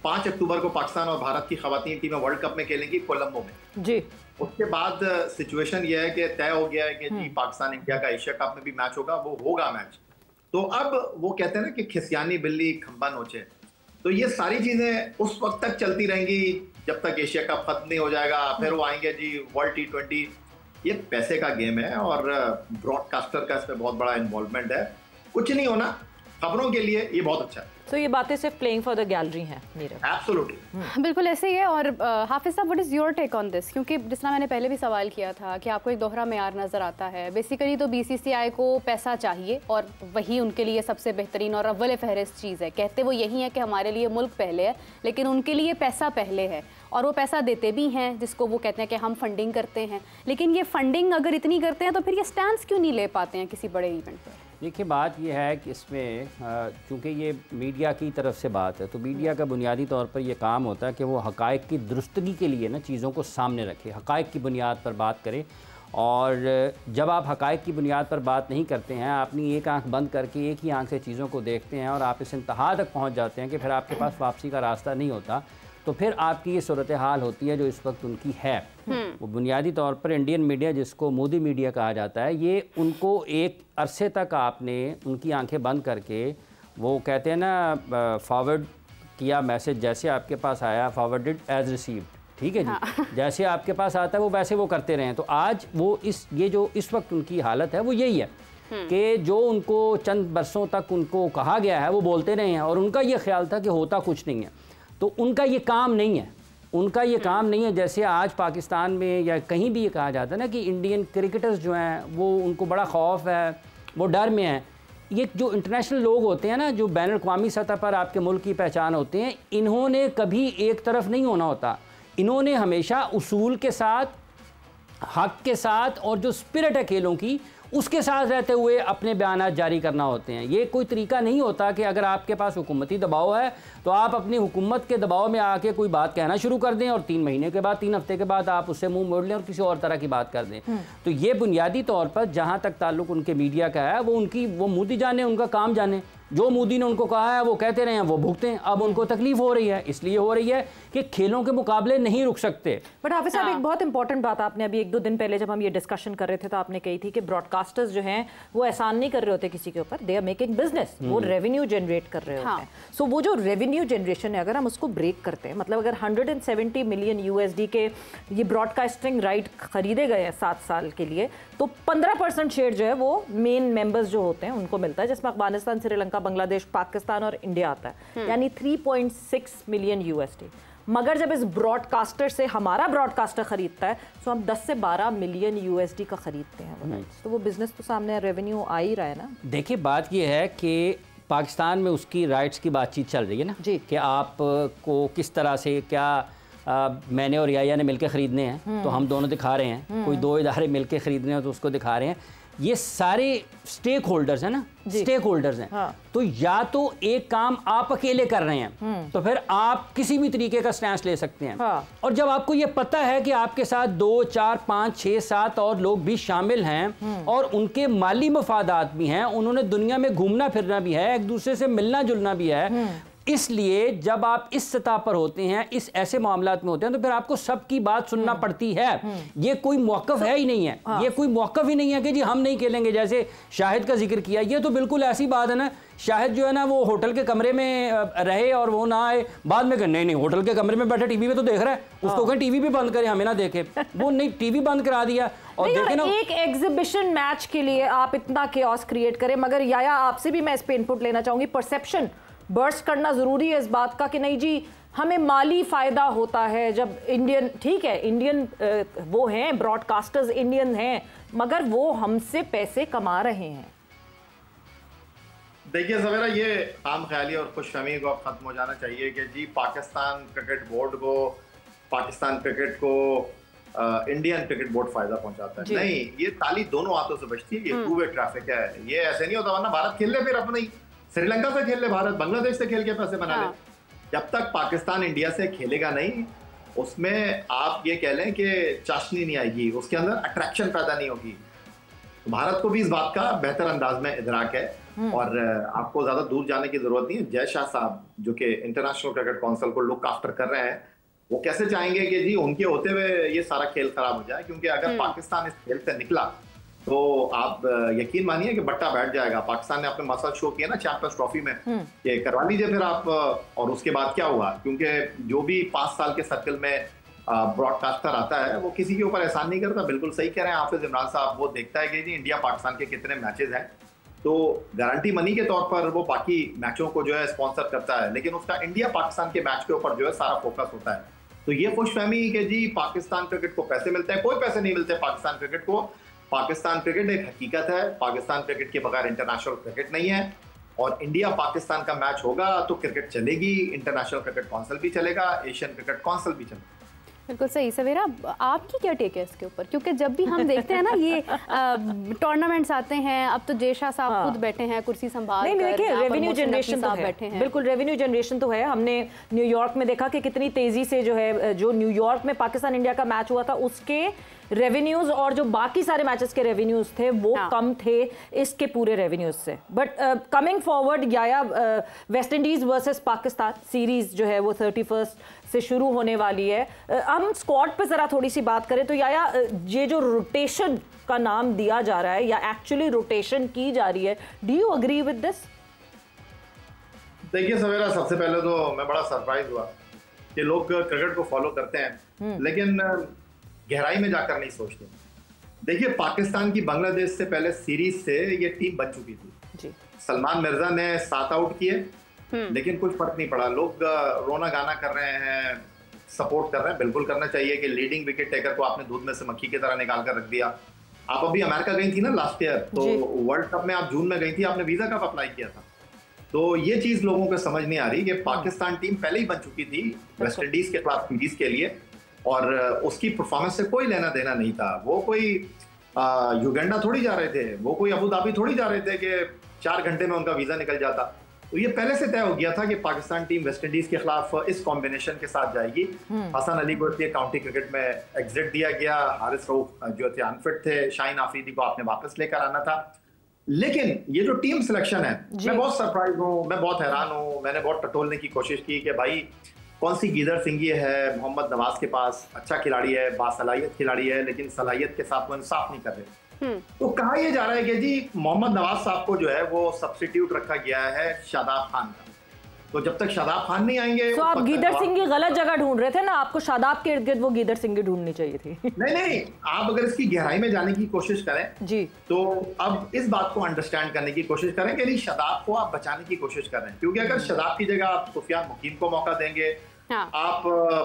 5 अक्टूबर को पाकिस्तान और भारत की खवातीन टीमें वर्ल्ड कप में खेलेंगी कोलंबो में जी। उसके बाद सिचुएशन ये है कि तय हो गया है कि जी पाकिस्तान इंडिया का एशिया कप में भी मैच होगा, वो होगा मैच। तो अब वो कहते हैं ना कि खिसियानी बिल्ली खंबा नोचे, तो ये सारी चीजें उस वक्त तक चलती रहेंगी जब तक एशिया कप खत्म नहीं हो जाएगा। फिर वो आएंगे जी वर्ल्ड T20। ये पैसे का गेम है और ब्रॉडकास्टर का इसमें बहुत बड़ा इन्वॉल्वमेंट है। कुछ नहीं होना, खबरों के लिए ये बहुत अच्छा है।
तो ये बातें सिर्फ प्लेइंग फॉर द गैलरी हैं मेरे।
एब्सोल्युटली
बिल्कुल ऐसे ही है। और हाफिज साहब, what is your take on this? क्योंकि जिस तरह मैंने पहले भी सवाल किया था कि आपको एक दोहरा मेयार नज़र आता है। बेसिकली तो BCCI को पैसा चाहिए और वही उनके लिए सबसे बेहतरीन और अव्वल फहरिस्त चीज़ है। कहते वो यही है कि हमारे लिए मुल्क पहले है, लेकिन उनके लिए पैसा पहले है, और वो पैसा देते भी हैं जिसको वो कहते हैं कि हम फंडिंग करते हैं। लेकिन ये फंडिंग अगर इतनी करते हैं तो फिर ये स्टैंड्स क्यों नहीं ले पाते हैं किसी बड़े इवेंट पर?
देखिए, बात यह है कि इसमें चूँकि ये मीडिया की तरफ से बात है, तो मीडिया का बुनियादी तौर पर यह काम होता है कि वो हक़ाइक़ की दुरुस्तगी के लिए ना चीज़ों को सामने रखे, हक़ाइक़ की बुनियाद पर बात करे। और जब आप हक़ाइक़ की बुनियाद पर बात नहीं करते हैं, अपनी एक आंख बंद करके एक ही आंख से चीज़ों को देखते हैं और आप इस इंतहा तक पहुँच जाते हैं कि फिर आपके पास वापसी का रास्ता नहीं होता, तो फिर आपकी ये सूरत हाल होती है जो इस वक्त उनकी है। वो बुनियादी तौर पर इंडियन मीडिया, जिसको मोदी मीडिया कहा जाता है, ये उनको एक अरसे तक आपने उनकी आंखें बंद करके, वो कहते हैं ना फॉरवर्ड किया मैसेज, जैसे आपके पास आया फॉरवर्डेड एज रिसीव्ड, ठीक है जी। हाँ। जैसे आपके पास आता है वो वैसे वो करते रहे। तो आज वो ये जो इस वक्त उनकी हालत है वो यही है कि जो उनको चंद बरसों तक उनको कहा गया है वो बोलते रहे हैं, और उनका ये ख्याल था कि होता कुछ नहीं है। तो उनका ये काम नहीं है, उनका ये काम नहीं है। जैसे आज पाकिस्तान में या कहीं भी ये कहा जाता है ना कि इंडियन क्रिकेटर्स जो हैं वो उनको बड़ा खौफ है, वो डर में हैं। ये जो इंटरनेशनल लोग होते हैं ना, जो बैन अवी सतह पर आपके मुल्क की पहचान होते हैं, इन्होंने कभी एक तरफ नहीं होना होता। इन्होंने हमेशा उसूल के साथ, हक के साथ, और जो स्पिरिट है खेलों की, उसके साथ रहते हुए अपने बयानात जारी करना होते हैं। ये कोई तरीका नहीं होता कि अगर आपके पास हुकूमती दबाव है तो आप अपनी हुकूमत के दबाव में आके कोई बात कहना शुरू कर दें और 3 महीने के बाद, 3 हफ्ते के बाद आप उससे मुंह मोड़ लें और किसी और तरह की बात कर दें। तो ये बुनियादी तौर पर जहाँ तक ताल्लुक उनके मीडिया का है, वो उनकी वो मोदी जाने, उनका काम जाने। जो मोदी ने उनको कहा है वो कहते रहे हैं, वो भुगते हैं। अब उनको तकलीफ हो रही है, इसलिए हो रही है कि खेलों के मुकाबले नहीं रुक सकते।
बट हाफिज साहब, एक बहुत इंपॉर्टेंट बात आपने अभी 1-2 दिन पहले जब हम ये डिस्कशन कर रहे थे तो आपने कही थी कि ब्रॉडकास्टर्स जो हैं वो एहसान नहीं कर रहे होते किसी के ऊपर, दे आर मेकिंग बिजनेस, वो रेवेन्यू जनरेट कर रहे होते हैं। सो वो जो रेवेन्यू जनरेशन है, अगर हम उसको ब्रेक करते हैं, मतलब अगर 170 मिलियन USD के ये ब्रॉडकास्टिंग राइट खरीदे गए हैं 7 साल के लिए, तो 15% शेयर जो है वो मेन मेंबर्स जो होते हैं उनको मिलता है, जिसमें अफगानिस्तान, श्रीलंका, बांग्लादेश, पाकिस्तान और इंडिया आता है, यानी 3.6 मिलियन USD। मगर जब इस ब्रॉडकास्टर से हमारा ब्रॉडकास्टर खरीदता है तो हम 10 से 12 मिलियन USD का खरीदते हैं, तो वो बिजनेस तो सामने रेवेन्यू आ ही रहा है ना।
देखिए बात ये है कि पाकिस्तान में उसकी राइट्स की बातचीत चल रही है ना जी, कि आपको किस तरह से क्या मैंने और याया ने मिलकर ख़रीदने हैं, तो हम दोनों दिखा रहे हैं, कोई 2 इदारे मिलकर ख़रीदने हैं तो उसको दिखा रहे हैं। ये सारे स्टेक होल्डर्स हैं ना, स्टेक होल्डर्स हैं। हाँ। तो या तो एक काम आप अकेले कर रहे हैं तो फिर आप किसी भी तरीके का स्टैंड ले सकते हैं। हाँ। और जब आपको ये पता है कि आपके साथ 2, 4, 5, 6, 7 और लोग भी शामिल हैं और उनके माली मफादात भी हैं, उन्होंने दुनिया में घूमना फिरना भी है, एक दूसरे से मिलना जुलना भी है, इसलिए जब आप इस सतह पर होते हैं, इस ऐसे मामलात में होते हैं, तो फिर आपको सबकी बात सुनना पड़ती है। ये कोई मौक़िफ़ है ही नहीं है। हाँ। ये कोई मौक़िफ़ ही नहीं है कि जी हम नहीं खेलेंगे। जैसे शाहिद का जिक्र किया, ये तो बिल्कुल ऐसी बात है ना, शाहिद जो है ना वो होटल के कमरे में रहे और वो ना आए, बाद में नहीं नहीं होटल के कमरे में बैठे टीवी पे तो देख रहा है, उसको कहें टीवी भी बंद करे, हमें ना देखे, वो नहीं टीवी बंद करा दिया। और देखे ना, एक
एग्जीबिशन मैच के लिए आप इतना केओस क्रिएट करें। मगर याया आपसे भी मैं इस पे इनपुट लेना चाहूंगी, परसेप्शन बर्स्ट करना ज़रूरी है इस बात का कि नहीं जी हमें माली फ़ायदा होता है जब इंडियन, ठीक है इंडियन वो हैं ब्रॉडकास्टर्स, इंडियन हैं, मगर वो हमसे पैसे कमा रहे हैं।
देखिए सवेरा, ये आम ख्याली और खुशफहमी को अब ख़त्म हो जाना चाहिए कि जी पाकिस्तान क्रिकेट बोर्ड को, पाकिस्तान क्रिकेट को इंडियन क्रिकेट बोर्ड फ़ायदा पहुंचाता है। नहीं, ये ताली दोनों हाथों से बचती है, ये टू वे ट्रैफिक है। ये ऐसे नहीं होता, वरना भारत खेल ले, फिर अपने श्रीलंका से खेल ले भारत, बांग्लादेश से खेल के पैसे बना ले। जब तक पाकिस्तान इंडिया से खेलेगा नहीं, उसमें आप ये कह लें कि चाशनी नहीं आएगी, उसके अंदर अट्रैक्शन पैदा नहीं होगी। भारत को भी इस बात का बेहतर अंदाज में इदराक है और आपको ज्यादा दूर जाने की जरूरत नहीं है। जय शाह साहब जो कि इंटरनेशनल क्रिकेट काउंसिल को लुक आफ्टर कर रहे हैं, वो कैसे चाहेंगे कि जी उनके होते हुए ये सारा खेल खराब हो जाए, क्योंकि अगर पाकिस्तान इस खेल से निकला तो आप यकीन मानिए कि बट्टा बैठ जाएगा। पाकिस्तान ने अपने मसल शो किया ना चैंपियंस ट्रॉफी में, ये करवा लीजिए फिर आप। और उसके बाद क्या हुआ, क्योंकि जो भी 5 साल के सर्कल में ब्रॉडकास्टर आता है वो किसी के ऊपर एहसान नहीं करता। बिल्कुल सही कह रहे हैं हाफिज इमरान साहब, वो देखता है कि जी इंडिया पाकिस्तान के कितने मैचेस हैं, तो गारंटी मनी के तौर पर वो बाकी मैचों को जो है स्पॉन्सर करता है, लेकिन उसका इंडिया पाकिस्तान के मैच के ऊपर जो है सारा फोकस होता है। तो ये खुशफहमी कि जी पाकिस्तान क्रिकेट को पैसे मिलते हैं, कोई पैसे नहीं मिलते पाकिस्तान क्रिकेट को। पाकिस्तान क्रिकेट एक हकीकत है, पाकिस्तान क्रिकेट के बगैर इंटरनेशनल क्रिकेट नहीं है। और इंडिया पाकिस्तान का मैच होगा तो क्रिकेट चलेगी, इंटरनेशनल क्रिकेट काउंसिल भी चलेगा, एशियन क्रिकेट काउंसिल भी चलेगा।
बिल्कुल सही। सवेरा, आपकी क्या टेक है इसके ऊपर? क्योंकि जब भी हम देखते हैं ना ये टूर्नामेंट्स आते हैं, अब तो जयशाह साहब खुद बैठे हैं कुर्सी संभाल कर,
देखिए रेवेन्यू जनरेशन तो बैठे हैं, बिल्कुल रेवेन्यू जनरेशन तो है। हमने न्यूयॉर्क में देखा कि कितनी तेजी से जो है, जो न्यूयॉर्क में पाकिस्तान इंडिया का मैच हुआ था उसके रेवेन्यूज और जो बाकी सारे मैचेस के रेवेन्यूज थे वो कम थे इसके पूरे रेवेन्यूज से। But coming forward, Yahya West Indies versus Pakistan series जो है वो 31 से शुरू होने वाली है। हम स्क्वाड पे जरा थोड़ी सी बात करें तो याया, ये जो रोटेशन का नाम दिया जा रहा है या एक्चुअली रोटेशन की जा रही है, do you agree with this?
देखिए सवेरा, सबसे पहले तो मैं बड़ा सरप्राइज हुआ कि लोग क्रिकेट को फॉलो करते हैं लेकिन गहराई में जाकर नहीं सोचते। देखिए पाकिस्तान की बांग्लादेश से पहले सीरीज से ये टीम बन चुकी थी जी। सलमान मिर्जा ने 7 आउट किए लेकिन कुछ फर्क नहीं पड़ा। लोग रोना गाना कर रहे हैं, सपोर्ट कर रहे हैं, बिल्कुल करना चाहिए कि लीडिंग विकेट टेकर को आपने दूध में से मक्खी की तरह निकाल कर रख दिया। आप अभी अमेरिका गई थी ना लास्ट ईयर, तो वर्ल्ड कप में आप जून में गई थी, आपने वीजा कब अप्लाई किया था? तो ये चीज लोगों को समझ नहीं आ रही कि पाकिस्तान टीम पहले ही बन चुकी थी वेस्ट इंडीज के खिलाफ सीरीज के लिए और उसकी परफॉर्मेंस से कोई लेना देना नहीं था। वो कोई युगांडा थोड़ी जा रहे थे, वो कोई अबू धाबी थोड़ी जा रहे थे कि 4 घंटे में उनका वीजा निकल जाता। तो ये पहले से तय हो गया था कि पाकिस्तान टीम वेस्ट इंडीज के खिलाफ इस कॉम्बिनेशन के साथ जाएगी। हसन अली को काउंटी क्रिकेट में एग्जिट दिया गया, हारिस रऊफ जो थे अनफिट थे, शाहीन आफरीदी को आपने वापस लेकर आना था। लेकिन ये जो टीम सिलेक्शन है, मैं बहुत सरप्राइज हूँ, मैं बहुत हैरान हूँ। मैंने बहुत टटोलने की कोशिश की कि भाई कौन सी गीदड़ सिंगी है मोहम्मद नवाज के पास, अच्छा खिलाड़ी है, बासलाहियत खिलाड़ी है, लेकिन सलाहियत के साथ वो इंसाफ नहीं कर रहे। तो कहा यह जा रहा है कि जी मोहम्मद नवाज साहब को जो है वो सब्स्टिट्यूट रखा गया है शादाब खान का। तो जब तक शादाब खान नहीं आएंगे
तो आप गीदड़ सिंगी गलत जगह ढूंढ रहे थे ना, आपको शादाब के इर्द गिर्द वो गीदड़ सिंगी ढूंढनी चाहिए थी।
नहीं, आप अगर इसकी गहराई में जाने की कोशिश करें जी, तो अब इस बात को अंडरस्टैंड करने की कोशिश करें कि नहीं शादाब को आप बचाने की कोशिश कर रहे हैं, क्योंकि अगर शादाब की जगह आप सुफियान मुकीम को मौका देंगे, आप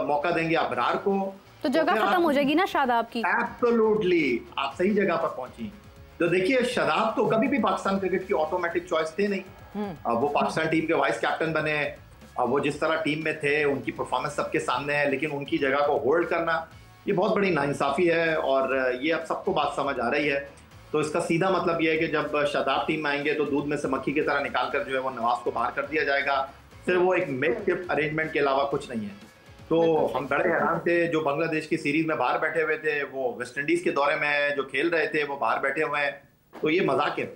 मौका देंगे अबरार को,
तो जगह खत्म हो जाएगी ना शादाब की।
एब्सोल्युटली, आप सही जगह पर पहुंची। तो देखिए शादाब तो कभी भी पाकिस्तान क्रिकेट की ऑटोमेटिक चॉइस थे नहीं। वो पाकिस्तान टीम के वाइस कैप्टन बने, वो जिस तरह टीम में थे, उनकी परफॉर्मेंस सबके सामने है, लेकिन उनकी जगह को होल्ड करना ये बहुत बड़ी नाइंसाफी है और ये अब सबको बात समझ आ रही है। तो इसका सीधा मतलब ये है कि जब शादाब टीम में आएंगे तो दूध में से मक्खी की तरह निकाल कर जो है वो नवाज को बाहर कर दिया जाएगा। फिर वो एक मेकशिफ्ट अरेंजमेंट के अलावा कुछ नहीं है। तो हम बड़े हैरान थे, जो बांग्लादेश की सीरीज में बाहर बैठे हुए थे वो वेस्ट इंडीज के दौरे में जो खेल रहे थे वो बाहर बैठे हुए हैं, तो ये मजाक है।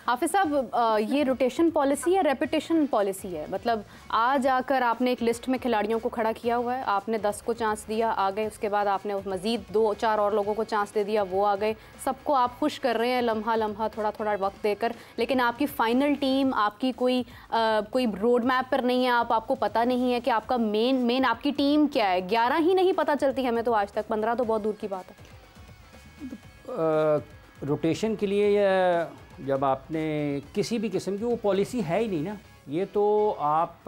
हाफिज साहब, ये रोटेशन पॉलिसी या रेपुटेशन पॉलिसी है? मतलब आज आकर आपने एक लिस्ट में खिलाड़ियों को खड़ा किया हुआ है, आपने 10 को चांस दिया, आ गए, उसके बाद आपने मज़ीद 2-4 और लोगों को चांस दे दिया, वो आ गए, सबको आप खुश कर रहे हैं लम्हा लम्हा थोड़ा थोड़ा वक्त देकर, लेकिन आपकी फाइनल टीम, आपकी कोई रोड मैप पर नहीं है, आपको पता नहीं है कि आपका मेन आपकी टीम क्या है। 11 ही नहीं पता चलती हमें तो आज तक, 15 तो बहुत दूर की बात है।
रोटेशन के लिए या जब आपने किसी भी किस्म की वो पॉलिसी है ही नहीं ना, ये तो आप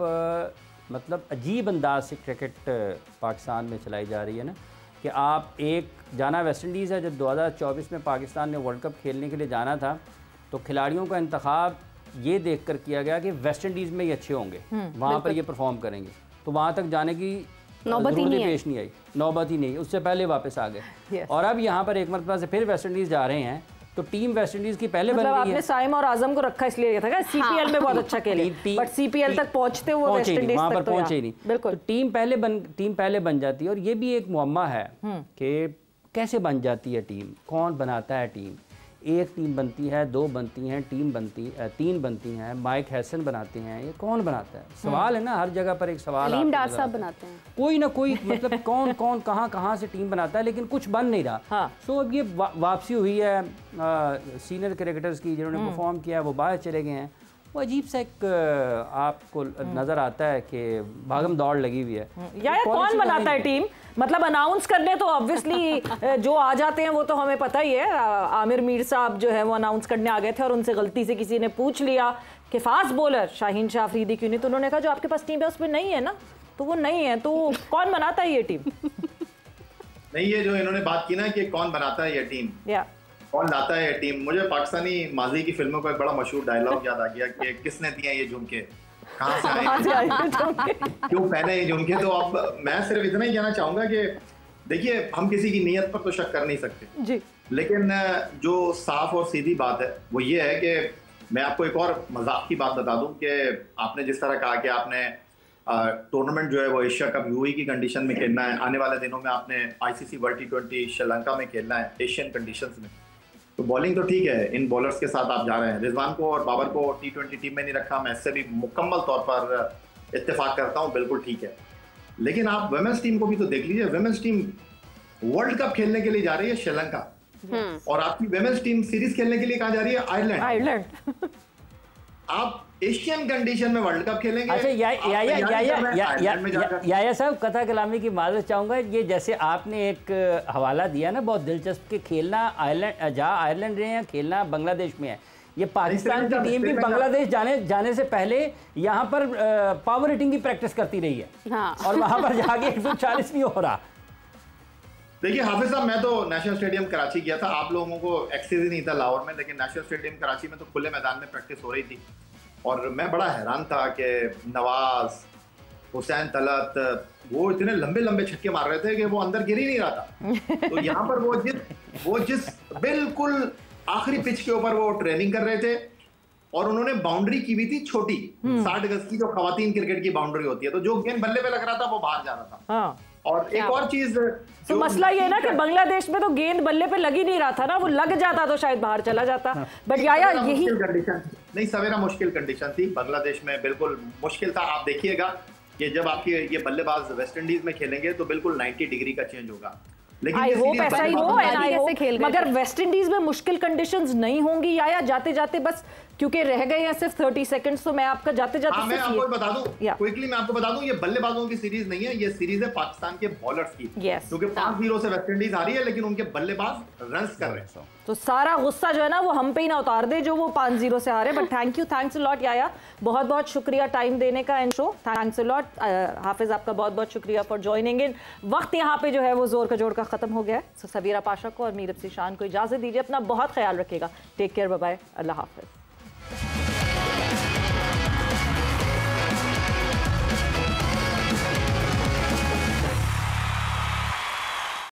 मतलब अजीब अंदाज से क्रिकेट पाकिस्तान में चलाई जा रही है ना, कि आप एक जाना वेस्ट इंडीज़ है, जब 2024 में पाकिस्तान ने वर्ल्ड कप खेलने के लिए जाना था तो खिलाड़ियों का इंतखाब ये देखकर किया गया कि वेस्ट इंडीज़ में ये अच्छे होंगे, वहाँ पर ये परफॉर्म करेंगे, तो वहाँ तक जाने की नौबत ही पेश नहीं आई, नौबत ही नहीं, उससे पहले वापस आ गए। और अब यहाँ पर एक मरतबा से फिर वेस्ट इंडीज़ जा रहे हैं, तो टीम वेस्ट इंडीज की पहले
मतलब आपने साइम और आजम को रखा इसलिए था, सीपीएल में बहुत अच्छा खेले, बट सीपीएल तक पहुंचते वो वेस्ट इंडीज
वहां पर
तक
पहुंचे ही नहीं। बिल्कुल, तो टीम पहले बन जाती है। और ये भी एक मुअम्मा है कि कैसे बन जाती है टीम, कौन बनाता है टीम। एक टीम बनती है, 2 बनती हैं, 3 बनती हैं, माइक हैसन बनाते हैं, ये कौन बनाता है? सवाल है ना, हर जगह पर एक सवाल
बनाते हैं,
कोई ना कोई मतलब कौन कहाँ से टीम बनाता है, लेकिन कुछ बन नहीं रहा। सो अब ये वापसी हुई है सीनियर क्रिकेटर्स की, जिन्होंने परफॉर्म किया वो बाहर चले गए हैं। वो अजीब सा एक आपको नजर आता है कि भागम दौड़ लगी हुई है।
यार कौन बनाता है टीम? मतलब अनाउंस करने तो ऑब्वियसली जो आ जाते हैं वो तो हमें पता ही है। आमिर मीर साहब जो है वो अनाउंस करने आ गए थे और उनसे गलती से किसी ने पूछ लिया कि फास्ट बॉलर शाहीन शाह अफरीदी क्यों नहीं, तो उन्होंने कहा जो आपके पास टीम है उसमें नहीं है ना, तो वो नहीं है, तो कौन बनाता है ये टीम?
नहीं, ये जो इन्होंने बात की ना कि कौन बनाता है ये टीम, कौन लाता है ये टीम, मुझे पाकिस्तानी माजी की फिल्मों का एक बड़ा मशहूर डायलॉग याद आ गया कि किसने दिया ये झुमके, कहाँ से आए, क्यों पहने ये झुमके। तो अब मैं सिर्फ इतना ही कहना चाहूंगा कि देखिए, हम किसी की नीयत पर तो शक कर नहीं सकते जी, लेकिन जो साफ और सीधी बात है वो ये है कि मैं आपको एक और मजाक की बात बता दूं कि आपने जिस तरह कहा कि आपने टूर्नामेंट जो है वो एशिया कप यूएई की कंडीशन में खेलना है, आने वाले दिनों में आपने आईसीसी वर्ल्ड T20 श्रीलंका में खेलना है एशियन कंडीशंस में, तो बॉलिंग तो ठीक है, इन बॉलर्स के साथ आप जा रहे हैं। रिजवान को और बाबर को T20 टीम में नहीं रखा, मैं इससे भी मुकम्मल तौर पर इत्तेफाक करता हूँ, बिल्कुल ठीक है। लेकिन आप वुमेन्स टीम को भी तो देख लीजिए, वुमेन्स टीम वर्ल्ड कप खेलने के लिए जा रही है श्रीलंका, और आपकी वुमेन्स टीम सीरीज खेलने के लिए कहाँ जा रही है? आयरलैंड। आप एशियन कंडीशन में वर्ल्ड कप खेलेंगे।
अच्छा, या साहब, कथा कलामी की माजरत चाहूंगा, ये जैसे आपने एक हवाला दिया ना बहुत दिलचस्प के खेलना आयरलैंड, जहाँ आयरलैंड रहे हैं, खेलना बांग्लादेश में है, ये पाकिस्तान की टीम भी बांग्लादेश जाने से पहले यहाँ पर पावर हिटिंग की प्रैक्टिस करती रही है, और वहां पर जाके 140 नहीं हो रहा।
देखिए हाफिज साहब, मैं तो नेशनल स्टेडियम कराची गया था, आप लोगों को एक्सेस ही नहीं था लाहौर में, लेकिन नेशनल स्टेडियम कराची में तो खुले मैदान में प्रैक्टिस हो रही थी, और मैं बड़ा हैरान था कि नवाज, हुसैन तलत, वो इतने लंबे लंबे छक्के मार रहे थे कि वो अंदर गिर ही नहीं रहा था। तो यहाँ पर वो जिस बिल्कुल आखिरी पिच के ऊपर वो ट्रेनिंग कर रहे थे, और उन्होंने बाउंड्री की भी थी छोटी, 60 गज की जो खवातीन क्रिकेट की बाउंड्री होती है, तो जो गेंद बल्ले पे लग रहा था वो बाहर जा रहा था। और एक और चीज
तो मसला ये ना कि बांग्लादेश में तो गेंद बल्ले पे लग ही नहीं रहा था ना, वो लग जाता तो शायद बाहर चला जाता। बट याया यही
नहीं, सवेरा मुश्किल कंडीशन थी बांग्लादेश में, बिल्कुल मुश्किल था। आप देखिएगा कि जब आपके ये बल्लेबाज वेस्ट इंडीज में खेलेंगे तो बिल्कुल 90 डिग्री का चेंज होगा।
आई होप ऐसा ही हो, मगर वेस्ट इंडीज में मुश्किल कंडीशंस नहीं होंगी या जाते जाते बस क्योंकि रह गए हैं सिर्फ 30 सेकंड्स, तो मैं आपका जाते जाते
मैं आपको बता दूं क्विकली, मैं आपको बता दूं ये बल्लेबाजों की सीरीज नहीं है, ये सीरीज है पाकिस्तान के बॉलर्स की, क्योंकि 5-0 से वेस्ट इंडीज हारी है लेकिन उनके बल्लेबाज रन्स कर रहे हैं।
तो सारा गुस्सा जो है ना वो हम पे ही ना उतार दे जो वो 5-0 से हारे। But thanks a lot Yahya, बहुत बहुत शुक्रिया टाइम देने का and show, thanks a lot. Hafiz आपका बहुत बहुत शुक्रिया फॉर ज्वाइनिंग इन। वक्त यहाँ पे जो है वो जोर का जोड़ का खत्म हो गया है। सो सबीरा पाशा को और मीर इब्तिशान को इजाजत दीजिए, अपना बहुत ख्याल रखिएगा। टेक केयर, बाय बाय, अल्लाह हाफिज।